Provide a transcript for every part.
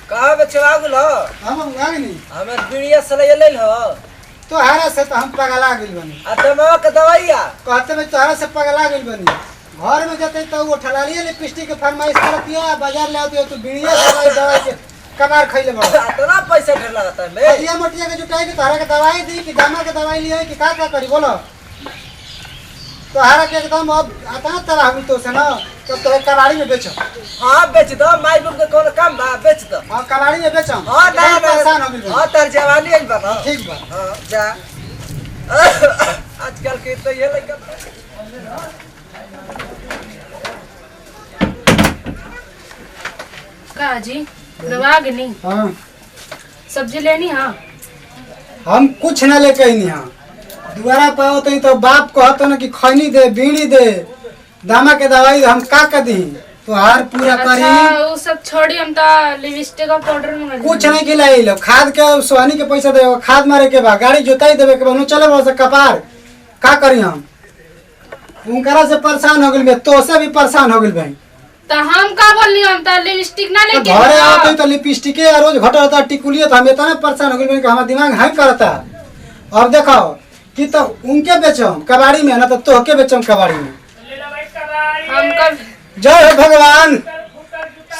कहाँ बेचवा गेल हो? हम आगनी हमें बीड़िया सलैया ले हो। तो हारा से तो हम पगला गेल बनी। आ दमावा के दवाइया कहते में तोहरा से पगला गेल बनी। घर में जते तो वो ठलालिए लिपस्टिक के फरमाइश करतिया, बाजार ले आती तो बीड़िया दवाई के कबार खइले बड़। इतना पैसा ढेर लगता है बे। हदिया मोटिया के जुटाई के तोहरा के दवाई दी कि दामा के दवाई लिए कि का करी बोलो। तो हारा के एकदम अब आता तरह हम तो से ना तब तो कबाड़ी में बेचो। हां बेच दो, माई लोग के कोनो काम बा बेच दो। हां कबाड़ी में बेचो। हां ना परेशान हो गेल। हां तर जवानी आई बा। ठीक बा। हां जा। आजकल के तो ये लइका का जी दवा गनी। हां सब्जी लेनी। हां हम कुछ ना लेके आइनी। हां दुआरा पाओ तो बाप कहत ना कि खैनी दे बीड़ी दे दामा के दवाई हम का दी तो हार पूरा करी। अच्छा वो सब छोड़ी, हम तो लिपस्टिक और पाउडर मंगा कुछ नहीं खिलाई लो। खाद के सोहनी के पैसा दे, खाद मारे के बा, गाड़ी जोताई देवे के बा, चले बस कपार का करी। हम उनकरा से परेशान हो गेल, तो से भी परेशान हो गेल भाई। तो हम का बोलनी, हम तो लिपस्टिक ना लेके घरे आओ तो लिपस्टिक रोज घटता टिकुलिए तो हम इतना परेशान हो गेल कि हमारा दिमाग है करता। अब देखो कि तो उनके बेचो कबाड़ी में ना तो तोहके बेचो कबाड़ी में। हम कब जय हो भगवान।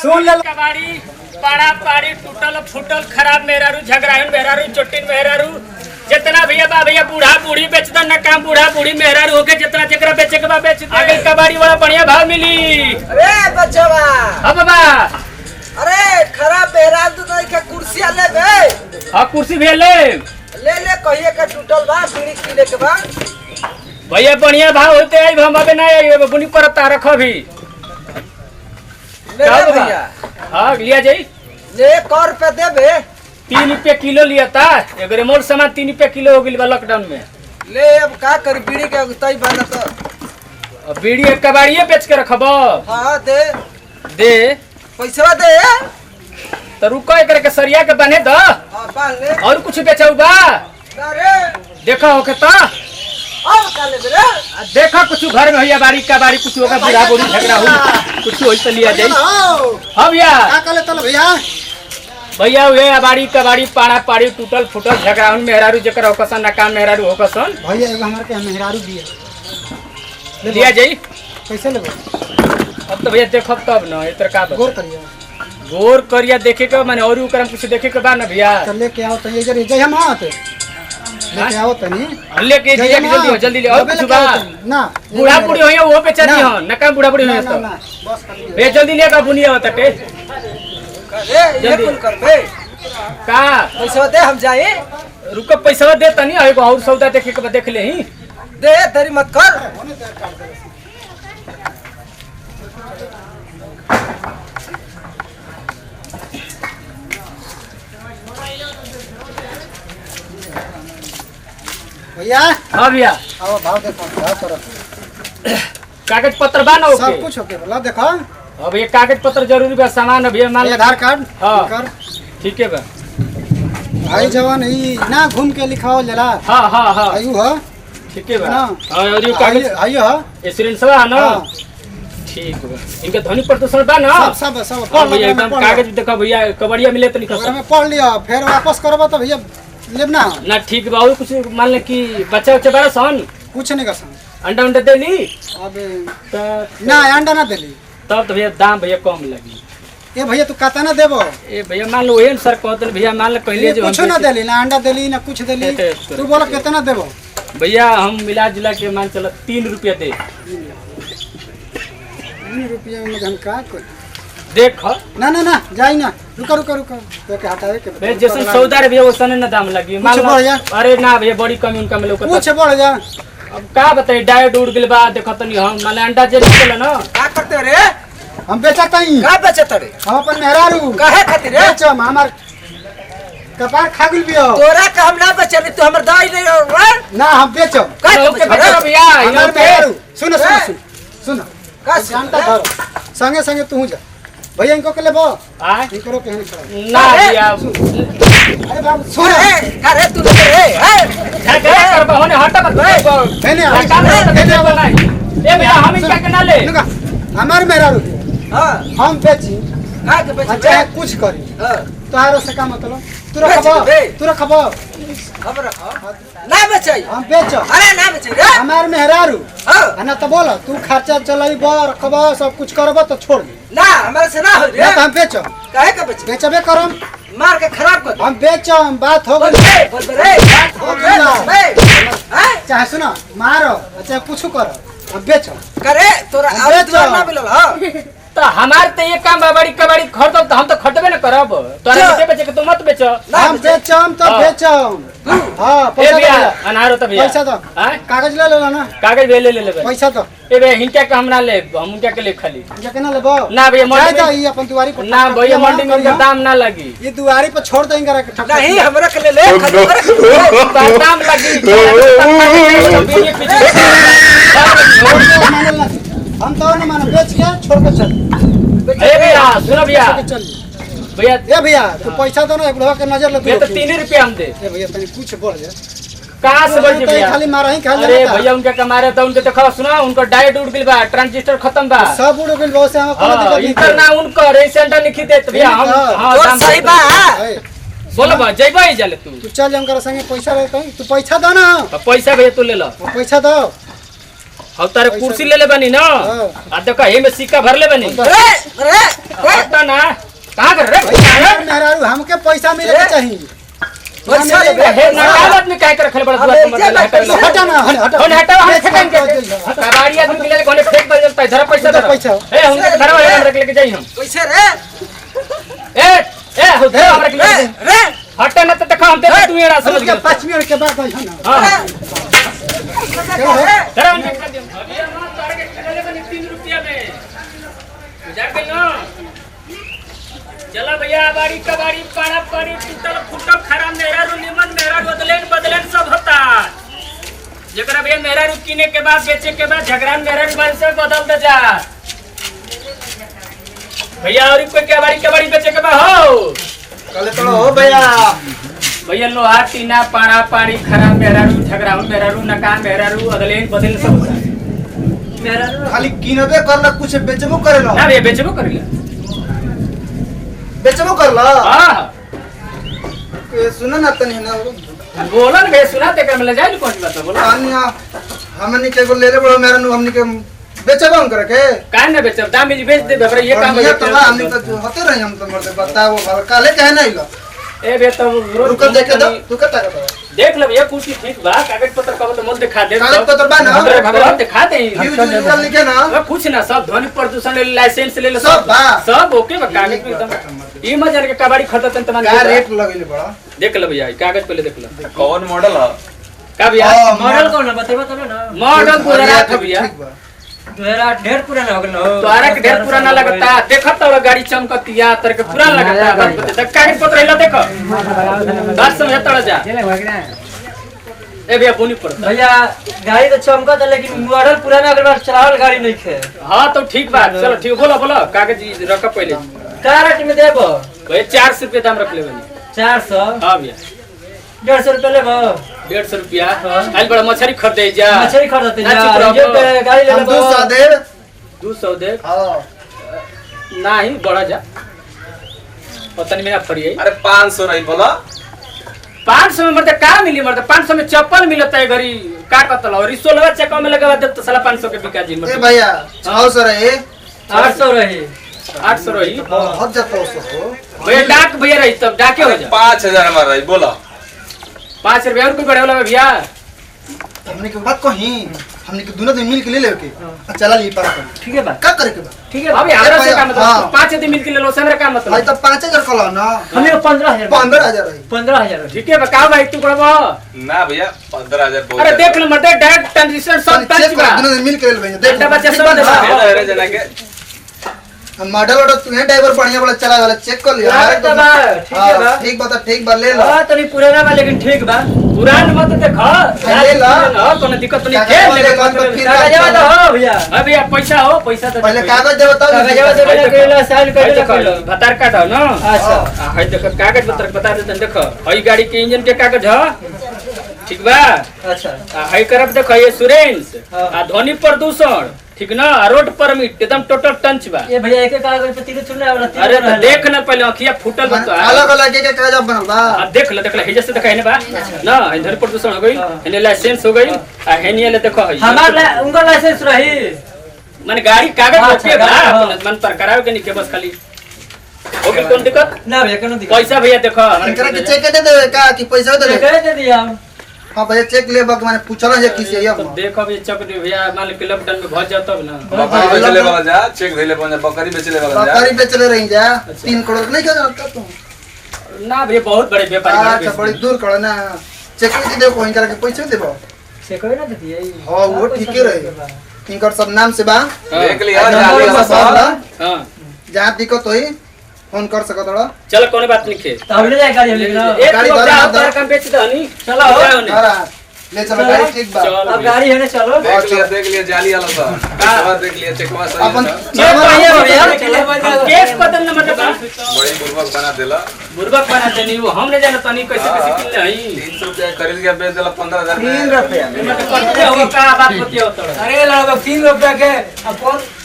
सुन ले कबाड़ी पाड़ा पाड़ी टूटल फूटल खराब मेहरारू झगड़ायन मेहरारू चोटिन मेहरारू जितना भैया बा भैया बूढ़ा बूढ़ी बेच द न काम बूढ़ा बूढ़ी मेहरारू होके जितना जकरा बेचे के बा बेच दे। आगे कबाड़ी वाला बढ़िया भाव मिली। अरे बच्चवा अब बाबा अरे खराब बेहराल तो नहीं का कुर्सिया ले बे। हां कुर्सी भी ले ले कहिए का टूटल बा बीड़ी किले के बा। भैया बढ़िया भाव होते आई हम अबे नहीं बुनी परता रखो भी ले भैया। हां लिया जाई ले कर पे देबे। 3 रुपया किलो लिया था। एगरे मोर सामान 3 रुपया किलो हो गेल बा लॉकडाउन में। ले अब का कर बीड़ी के तई बना तो अब बीड़ी एक कबाड़िए बेच के रखबो। हां दे दे पैसा दे। तो रुको एकरे के सरिया के बने द। हां बाल ले और कुछ बेचौ बा अरे देखा होके तो अब का ले रे। देखा कुछ घर में भैया बारी का बारी कुछ होगा बुढ़ा बुढ़ी झगड़ा हो कुछ होई तो लिया जाई। हाँ भैया का कले तल भैया। भैया वे बारी का बारी पाड़ा पाड़ी टूटल फूटल झगड़ा हो मेहरारू जकर होकसन ना काम मेहरारू होकसन भैया एगो हमर के मेहरारू दिया लिया जाई। कैसे लेबो? अब तो भैया देखब तब न इतर का गोर करिया गोर करिया देखे के माने और ओकरा कुछ देखे के बा ना भैया। तो लेके आओ तो ये जरे जय हम आते लेके आओ तनी लेके जल्दी जल्दी जल्दी ले और कुछ बा ना बूढ़ा बूढ़ी होया वो बेचा दी हो ना काम बूढ़ा बूढ़ी होया तो बस कर बे जल्दी ले का बुनिया होतटे ले ये कुल कर बे। का पैसा दे हम जाए। रुको पैसा दे तनी एगो और सौदा देखे के देख ले ही दे देरी मत कर। भैया हां भैया आओ भाव देखो भाव करो कागज पत्र बा ना सब ओके कुछ ओके बोला देखो। अब ये कागज पत्र जरूरी बा सामान अभी मान आधार कार्ड हाँ। कर ठीक है बा। भाई जवान ई ना घूम के लिखाओ जला हां हां हां आयु हो ठीक है बा। ना। हां और ये कागज आयु हो इंश्योरेंस बा ना। हाँ। ठीक बा इनके ध्वनि प्रदूषण बा ना। सब सब हां भैया एकदम कागज देखो भैया कबड़िया मिले तो लिखो में पढ़ लिया फिर वापस करबो तो भैया लेब ना ना ठीक बा और कुछ मान ले कि बच्चा बच्चा बड़ा सन कुछ नहीं कर सन अंडा अंडा देली अब तो ना अंडा ना देली तब तो भैया दाम भैया कम लगी। ए भैया तू कता ना देबो? ए भैया मान लो एन सर कहते भैया मान ले कहले जो कुछ ना देली ना अंडा देली ना कुछ देली तू बोला कितना देबो? भैया हम मिला जुला के मान चला 3 रुपया दे 3 रुपया में हम का कर देख ना ना ना जाई ना रुको रुको रुको तो के हटावे के भैया जैसे सौदा रे भैया वैसे ना दाम लगी मान बढ़ जा। अरे ना भैया बड़ी कमी उनका मिले कुछ बढ़ जा। अब का बताई डाइट उड़ गेल बा देखो तनी हम माने अंडा जे निकल ना का करते रे? हम बेचता ही का बेचत रे? हम अपन मेहरारू काहे खातिर रे? बेचम हमार कपार खा गेल बियो तोरा का हम ना बेचली तू हमर दाई ले रे। ना हम बेचम का ओके बेटा भैया हमार मेहरारू सुनो सुनो ए? सुनो का जानता धरो संगे संगे तू जा भैया इनको के लेबो आ इनको के नहीं ना भैया अरे बाबू सुन ए का रे तू रे ए झगड़ा करबो होने हट मत मैंने मैंने बनाई ए भैया हम क्या करना ले हमार मेहरारू हां हम बेची का के बेच अच्छा कुछ करी हां तोहारो से का मतलब तू बेच रखबो दे। तू रखबो खबर ना बेचै हम बेचो अरे ना बेचै रे हमार मेहरारू हां ना तो बोलो तू खर्चा चलाइबो रखबो सब कुछ करबो तो छोड़ दे ना हमारे से ना हो रे ना तो हम बेचो काहे का बेच बेचबे करम मार के खराब कर हम बेचो बात हो बोल गई रे बोल रे हैं चाहे सुनो मारो चाहे कुछ करो हम बेचो करे तोरा हम आवाज बेचो। ना मिलल हां तो हमार तो ये काम बाड़ी कबाड़ी खरीदो तो हम तो खरीदबे न करब तोरा चल। बेचे बेचे के तू मत बेचो हम बेचम तो हाँ। बेचम हां ए पैसा भैया दो अनारो तो भैया पैसा दो हैं कागज ले लो ना कागज भी ले ले लेबे पैसा दो ए बे हिनका के हमरा ले हम उनका के ले खाली जे केना लेबो ना भैया मंडी जाए तो में ई अपन दुआरी पर ना भैया मंडी में इनका दाम ना लगी ये दुआरी पर छोड़ देंगे रख नहीं हमरा के ले खरीद कर दाम लगी हम तो ना मानो बेच के छोड़ के चल ए भैया सुनो भैया छोड़ के चल भैया ए भैया तू पैसा दो ना एक बुढ़वा के नजर ले ये तो 3 रुपया हम दे ए भैया तनी कुछ बोल जा कहां से बोल भैया खाली मारा ही खा अरे भैया उनके कमारे तो उनके देखो सुना उनका डाइट उड़ गेल बा ट्रांजिस्टर खत्म बा सब उड़ गेल बहुत से हम हां कोनो इनकर दिक्कत ना उनका रेसेंटर लिखी दे भैया हम हां तोर दाम सही बा नहीं बोल बा जइबा ही जाले तू तू चल हम कर संगे पैसा लेते तू पैसा दो ना पैसा भैया तू ले लो पैसा दो अब तारे कुर्सी ले ले बनी ना हाँ। आ देखो हे में सिक्का भर ले बनी रे हटा ना कहां कर रे मेहरारू हमके पैसा मिले के चाहिए पैसा ले हे नकालत में काय कर खले बड़ा दुआ मत ले हटा हटा ना हटा ओने हटाओ हम फेंक के कबाड़ी आदमी के ले कोने फेंक दे जलता इधर पैसा दे पैसा। ए हम के धरवा हम रख लेके जाई हम पैसे रे ए हो धर हम रख ले रे हटा ना तो देखो हम ते तू एड़ा समझ उसके गया 5 मिनट के बाद है ना हां रे धर हम कर दे अभी हम तार के खले बनी 3 रुपया में जा के ना चला भैया बाड़ी कबाड़ी पाड़ा पाड़ी टूटल फूटल खराब मेरा रू निमन मेरा बदलेन सब होता जकरा भैया मेरा रू किने के बाद बेचे के बाद झगड़ा मेरा रू बन से बदल दे जा भैया और कोई कबाड़ी बेचे के बाद हो कल तो हो भैया भैया लोहा टीना पाड़ा पाड़ी खराब मेरा रू झगड़ा मेरा रू नका मेरा रू अदलेन बदलेन सब होता मेरा रू खाली किनबे करला कुछ बेचबो करेला ना भैया बेचबो करिला बेचबो करला हां ए सुन ना तनी ना बोलन भैया सुना ते कर में ले जाए कौन बात बोलो अन्य हमनी के एगो ले ले बड़ो मेरा नु हमनी के बेचबो हम करे के काहे ना बेचब दाम मिल बेच दे बकरा ये काम ये तो हमनी तो होते रही हम तो मरते बताओ काले कहे नहीं लो ए बे तो रुक देखे दो तू कता का देख लो भैया कुछ ठीक बा कागज पत्र का तो मोल दिखा दे कागज पत्र बा ना? भगवान दिखा दे यूज लिखे ना अब कुछ ना सब ध्वनि प्रदूषण लाइसेंस ले लो सब बा। सब ओके बा कागज पे एकदम ई मजा के कबाड़ी खरीदत त क्या रेट लगेले बड़ा देख लो भैया कागज पहले देख लो कौन मॉडल है? का भैया मॉडल कौन है बताइए तब ना मॉडल पूरा था भैया ठीक बा 2008 ढेर पुराना हो गया तोरा के ढेर पुराना लगता देखत तो गाड़ी चमकतिया तर के पुराना लगता कागज पत्र हिला देखो बात समझ तड़ जा ए भैया बोनी पड़ता भैया गाड़ी तो चमकत है लेकिन मॉडल पुराना अगर बार चलावल गाड़ी नहीं है हाँ तो ठीक बात चलो ठीक बोलो बोलो कागज रख पहले का रेट में देबो भाई 400 रुपये दाम रख ले बनी 400 हाँ भैया 150 रुपए लेबो 150 रुपया आज बड़ा मछली खरीदे जा मछली खरीदते ना जा चुप रहो। रिजर्व पे गाड़ी ले हम लेबो 200 दे 200 दे हां नहीं बढ़ा जा पता नहीं मेरा फरिए अरे 500 नहीं बोला 500 में मरते का मिली मरते 500 में चप्पल मिलता है घरी का कतल और 16 चक्का में लगा दे तो साला 500 के बिका जी ए मरते भैया 600 रहे 800 रही 800 रही बहुत जाता हो भैया डाक भैया रही तब डाके हो जा 5000 मार रही बोला 5 रुपया और कोई बढ़े वाला भैया हमने के बात कही हमने के दोनों दिन मिल के ले ले के चला ली पारा कर ठीक है बा का करे के बा ठीक है अभी हमरा से का हाँ। मतलब 5 दिन मिल के ले लो से मेरा का भाई मतलब तो 5000 कला ना हमें 15000 15000 रही 15000 ठीक है बताओ भाई तू करबो ना भैया 15000 बहुत अरे देख लो मरते डायरेक्ट ट्रांजिशन सब चेक टच बा कर दोनों दिन मिल के ले ले घंटा बच्चा सब दे है रे जना के मॉडल ऑर्डर तू है ड्राइवर बढ़िया वाला चला वाला चेक कर लिया लागत तो बा, ठीक है बा। ठीक बता ठीक बा ले लो हां तनी पुराना बा लेकिन ठीक बा पुरान मत देखो ले लो। कोनो दिक्कत नहीं कागज खेल ले ले लो, तो फिर कागजवा तो हो भैया अभी आप पैसा हो पैसा तो पहले कागज दे बताओ कागजवा दे भाई के ला साइन कर ले देखो भतार काट हो ना अच्छा हाय देखो कागज पत्र बता देते देखो हई गाड़ी के इंजन के कागज हो ठीक बा अच्छा हाई करब देखो ये इंश्योरेंस हाँ। आ ध्वनि प्रदूषण ठीक ना रोड परमिट एकदम टोटल टंच बा ये भैया एक कागज पे तीन चुनने वाला तीन अरे रहला। तो देख ना पहले अखिया फूटल बा तो अलग अलग एक कागज बनल बा देख ले हेजे से देखा है ना बा ना इधर प्रदूषण हो गई हेने लाइसेंस हो गई आ हेने ले देखो है उनका लाइसेंस रही माने गाड़ी कागज हाँ, ओके बा हाँ। मन पर करावे के नहीं के बस खाली हो गई कौन दिक्कत ना भैया कोनो दिक्कत पैसा भैया देखो इनकरा के चेक दे देवे का कि पैसा दे देवे दे दिया हां भैया चेक लेबा के माने पूछला है किसी है तो देखो भी चक दे भैया मान के लॉकडाउन में भज जाओ तब ना बकरी बेचले वाला जा चेक धइले बन बकरी बेचले वाला जा बकरी बेचले रही जा 3 करोड़ नहीं क्या तुम ना भैया बहुत बड़े व्यापारी अच्छा बड़ी दूर करो ना चेक दे दे कोई इनकरा के पैसे देबो से कोई ना देती है हां वो ठीक रहे इनकर सब नाम से बा देख लिया नंबर जाली बा वाला सब सब ला हां जहां दिक्कत होई फोन कर सकत हो चलो कोई बात नहीं खे तो हम ले जाए गाड़ी हम लेके ना एक गाड़ी लोग धर, जाओ धर। तार काम बेच दो नहीं चलो जाओ नहीं। अरे ले चलो गाड़ी ठीक बा चलो अब गाड़ी है ना चलो देख लिया जाली वाला सब चेकवा देख लिया चेकवा सही अपन है ये भैया भैया चलो केस बदलना मतलब बड़ी बुर्बक बना देला बुर्बक बना देनी वो हम नहीं जाना तनी कैसे कैसे किनले हई 300 रुपया खरीद के बेच देला 15000 में 3 रुपया मतलब करते हो का बात होती हो तो अरे लड़का 3 रुपया के अब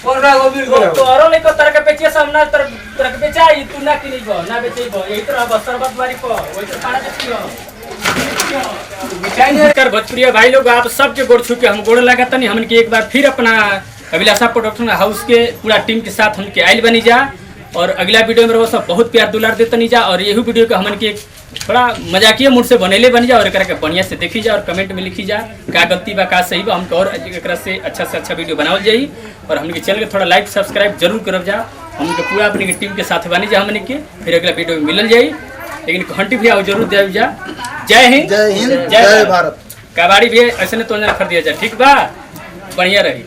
कौन रहा वो बिल तो औरो ले को तरह के बेचिए सब ना तरह के बेचाई तू ना किनी गो ना बेचई गो यही तरह बस्तर बात बारी को वही तो पाड़ा बेचियो कर भोजपुरिया भाई लोग आप सबके गोड़ छू के हम गोड़ लगा तनी हमन के एक बार फिर अपना अभिलाषा प्रोडक्शन हाउस के पूरा टीम के साथ हमके आइल बनी जा और अगला वीडियो में वो सब बहुत प्यार दुलार देते नहीं जा और यही वीडियो के हमन के थोड़ा मजाकिया मूड से बनेले बन जा और एकरा के बढ़िया से देखी जा और कमेंट में लिखी जा का गलती बा का सही बा हमको और एकरा से अच्छा वीडियो बनावल जाई और हमन के चैनल के थोड़ा लाइक सब्सक्राइब जरूर करब जा हमन के पूरा अपनी टीम के साथ बनी जा हमन के फिर अगला वीडियो में मिलल जाई लेकिन घंटी भी आओ जरूर देव जा जय हिंद जय भारत कबाड़ी भी ऐसे तो खरीदिया जा ठीक बा बढ़िया रही